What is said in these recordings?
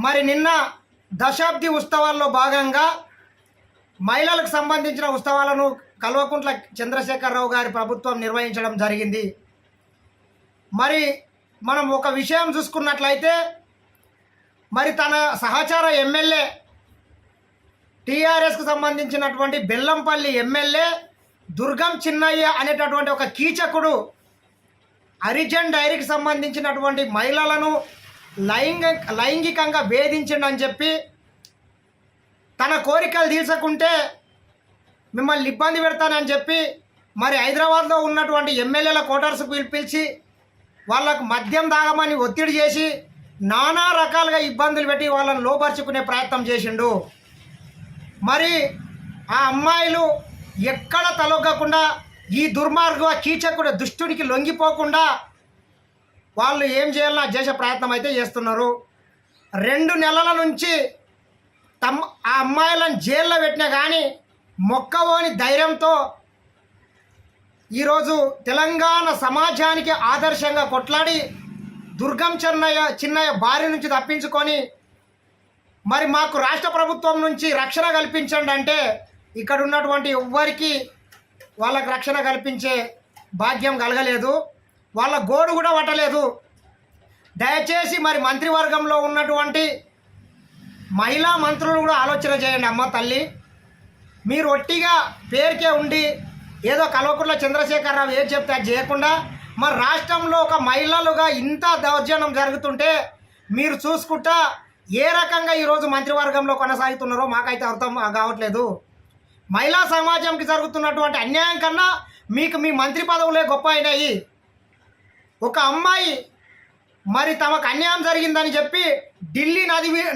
మరి నిన్న దశాబ్ది ఉత్సవాల్లో భాగంగా మహిళలకు సంబంధించిన ఉత్సవాలను కల్వకుంట్ల చంద్రశేఖరరావు గారి ప్రభుత్వం నిర్వహించడం జరిగింది. మరి మనం ఒక విషయం చూసుకున్నట్లయితే మరి తన సహచార ఎమ్మెల్యే టీఆర్ఎస్కు సంబంధించినటువంటి బెల్లంపల్లి ఎమ్మెల్యే దుర్గం చిన్నయ్య అనేటటువంటి ఒక కీచకుడు హరిజన్ డైరీకి సంబంధించినటువంటి మహిళలను లైంగికంగా వేధించిండని చెప్పి తన కోరికలు తీర్చకుంటే మిమ్మల్ని ఇబ్బంది పెడతానని చెప్పి మరి హైదరాబాద్లో ఉన్నటువంటి ఎమ్మెల్యేల క్వార్టర్స్కు పిలిపించి వాళ్ళకు మద్యం తాగమని ఒత్తిడి చేసి నానా రకాలుగా ఇబ్బందులు పెట్టి వాళ్ళని లోపరుచుకునే ప్రయత్నం చేసిండు. మరి ఆ అమ్మాయిలు ఎక్కడ తలొగ్గకుండా ఈ దుర్మార్గ కీచకుడు దుష్టునికి లొంగిపోకుండా వాళ్ళు ఏం చేయాలన్నా చేసే ప్రయత్నం అయితే చేస్తున్నారు. 2 నెలల నుంచి ఆ అమ్మాయిలను జైల్లో పెట్టినా కానీ మొక్కవోని ధైర్యంతో ఈరోజు తెలంగాణ సమాజానికి ఆదర్శంగా కొట్లాడి దుర్గం చిన్నయ్య బారి నుంచి తప్పించుకొని మరి మాకు రాష్ట్ర ప్రభుత్వం నుంచి రక్షణ కల్పించండి అంటే ఇక్కడ ఉన్నటువంటి ఎవ్వరికి వాళ్ళకు రక్షణ కల్పించే భాగ్యం కలగలేదు, వాళ్ళ గోడు కూడా పట్టలేదు. దయచేసి మరి మంత్రివర్గంలో ఉన్నటువంటి మహిళా మంత్రులు కూడా ఆలోచన చేయండి. అమ్మ తల్లి, మీరు ఒట్టిగా పేరుకే ఉండి ఏదో కల్వకుంట్ల చంద్రశేఖరరావు ఏం చెప్తే అది చేయకుండా మరి రాష్ట్రంలో ఒక మహిళలుగా ఇంత దౌర్జన్యం జరుగుతుంటే మీరు చూసుకుంటా ఏ రకంగా ఈరోజు మంత్రివర్గంలో కొనసాగుతున్నారో మాకైతే అర్థం కావట్లేదు. మహిళా సమాజంకి జరుగుతున్నటువంటి అన్యాయం కన్నా మీకు మీ మంత్రి పదవులే గొప్ప అయినాయి. ఒక అమ్మాయి మరి తమకు అన్యాయం జరిగిందని చెప్పి ఢిల్లీ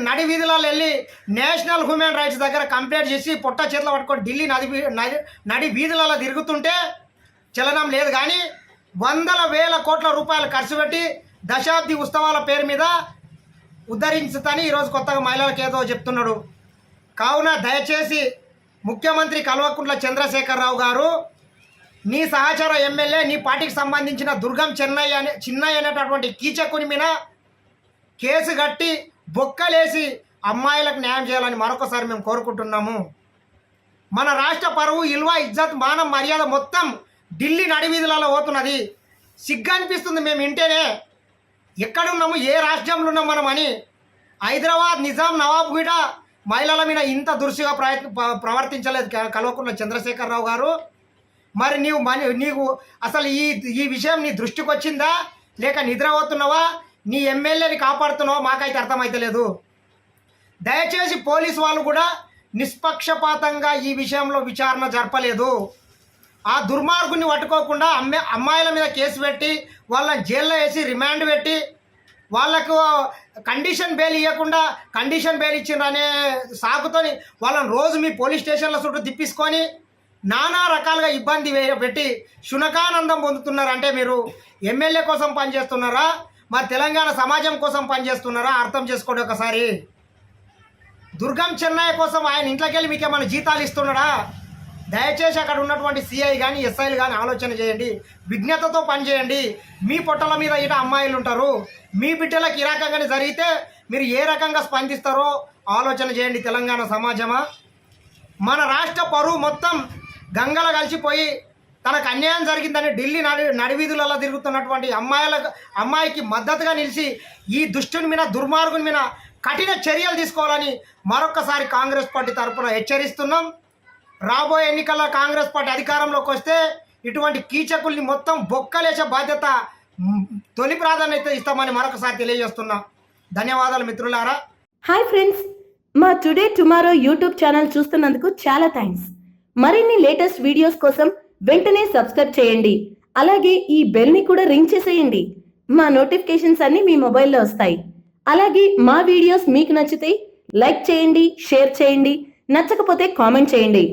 నడి వీధులలో వెళ్ళి నేషనల్ హ్యూమన్ రైట్స్ దగ్గర కంప్లైంట్ చేసి పొట్ట చేతిలో పట్టుకొని ఢిల్లీ నడి వీధులలో తిరుగుతుంటే చలనం లేదు. కానీ వందల వేల కోట్ల రూపాయలు ఖర్చు పెట్టి దశాబ్ది ఉత్సవాల పేరు మీద ఉద్ధరించుతని ఈరోజు కొత్తగా మహిళలకు ఏదో చెప్తున్నాడు. కావున దయచేసి ముఖ్యమంత్రి కల్వకుంట్ల చంద్రశేఖరరావు గారు నీ సహచర ఎమ్మెల్యే నీ పార్టీకి సంబంధించిన దుర్గం చిన్నయ్య అనేటటువంటి కీచకుని మీద కేసు కట్టి బొక్కలేసి అమ్మాయిలకు న్యాయం చేయాలని మరొకసారి మేము కోరుకుంటున్నాము. మన రాష్ట్ర పరువు ఇల్వా ఇజ్జత్ మానం మర్యాద మొత్తం ఢిల్లీ నడివీధులలో పోతున్నది. సిగ్గు అనిపిస్తుంది మేము వింటేనే. ఎక్కడున్నాము, ఏ రాష్ట్రంలో ఉన్నాం మనం అని. హైదరాబాద్ నిజాం నవాబ్ కూడా మహిళల మీద ఇంత దురుసుగా ప్రవర్తించలేదు కల్వకుంట్ల చంద్రశేఖరరావు గారు. మరి నీకు అసలు ఈ విషయం నీ దృష్టికి వచ్చిందా, లేక నిద్రపోతున్నావా, నీ ఎమ్మెల్యేని కాపాడుతున్నావా మాకైతే అర్థమైతలేదు. దయచేసి పోలీసు వాళ్ళు కూడా నిష్పక్షపాతంగా ఈ విషయంలో విచారణ జరపలేదు. ఆ దుర్మార్గుని పట్టుకోకుండా అమ్మాయిల మీద కేసు పెట్టి వాళ్ళని జైల్లో వేసి రిమాండ్ పెట్టి వాళ్ళకు కండిషన్ బెయిల్ ఇవ్వకుండా కండిషన్ బెయిల్ ఇచ్చిందనే సాకుతోని వాళ్ళని రోజు మీ పోలీస్ స్టేషన్ల చుట్టూ తిప్పించుకొని నానా రకాలుగా ఇబ్బంది పెట్టి శునకానందం పొందుతున్నారంటే మీరు ఎమ్మెల్యే కోసం పనిచేస్తున్నారా, మరి తెలంగాణ సమాజం కోసం పనిచేస్తున్నారా అర్థం చేసుకోండి ఒకసారి. దుర్గం చిన్నయ్య కోసం ఆయన ఇంట్లోకి వెళ్ళి మీకు ఏమైనా జీతాలు ఇస్తున్నాడా? దయచేసి అక్కడ ఉన్నటువంటి సిఐ కానీ ఎస్ఐలు కానీ ఆలోచన చేయండి, విజ్ఞతతో పనిచేయండి. మీ పొట్టల మీద ఇట అమ్మాయిలు ఉంటారు, మీ బిడ్డలకు ఈ రకంగానే జరిగితే మీరు ఏ రకంగా స్పందిస్తారో ఆలోచన చేయండి. తెలంగాణ సమాజమా, మన రాష్ట్ర పరువు మొత్తం గంగల కలిసిపోయి తనకు అన్యాయం జరిగిందని ఢిల్లీ నడివీధులలో తిరుగుతున్నటువంటి అమ్మాయికి మద్దతుగా నిలిచి ఈ దుష్టుని మీద దుర్మార్గుని మీద కఠిన చర్యలు తీసుకోవాలని మరొకసారి కాంగ్రెస్ పార్టీ తరఫున హెచ్చరిస్తున్నాం. రాబోయే ఎన్నికల్లో కాంగ్రెస్ పార్టీ అధికారంలోకి వస్తే ఇటువంటి కీచకుల్ని మొత్తం బొక్కలేసే బాధ్యత తొలి ప్రాధాన్యత ఇస్తామని మరొకసారి తెలియజేస్తున్నాం. ధన్యవాదాలు మిత్రులారా. హాయ్ ఫ్రెండ్స్, మా టుడే టుమారో యూట్యూబ్ ఛానల్ చూస్తున్నందుకు చాలా థ్యాంక్స్. మరిన్ని లేటెస్ట్ వీడియోస్ కోసం వెంటనే సబ్స్క్రైబ్ చేయండి. అలాగే ఈ బెల్ని కూడా రింగ్ చేసేయండి. మా నోటిఫికేషన్స్ అన్నీ మీ మొబైల్లో వస్తాయి. అలాగే మా వీడియోస్ మీకు నచ్చితే లైక్ చేయండి, షేర్ చేయండి, నచ్చకపోతే కామెంట్ చేయండి.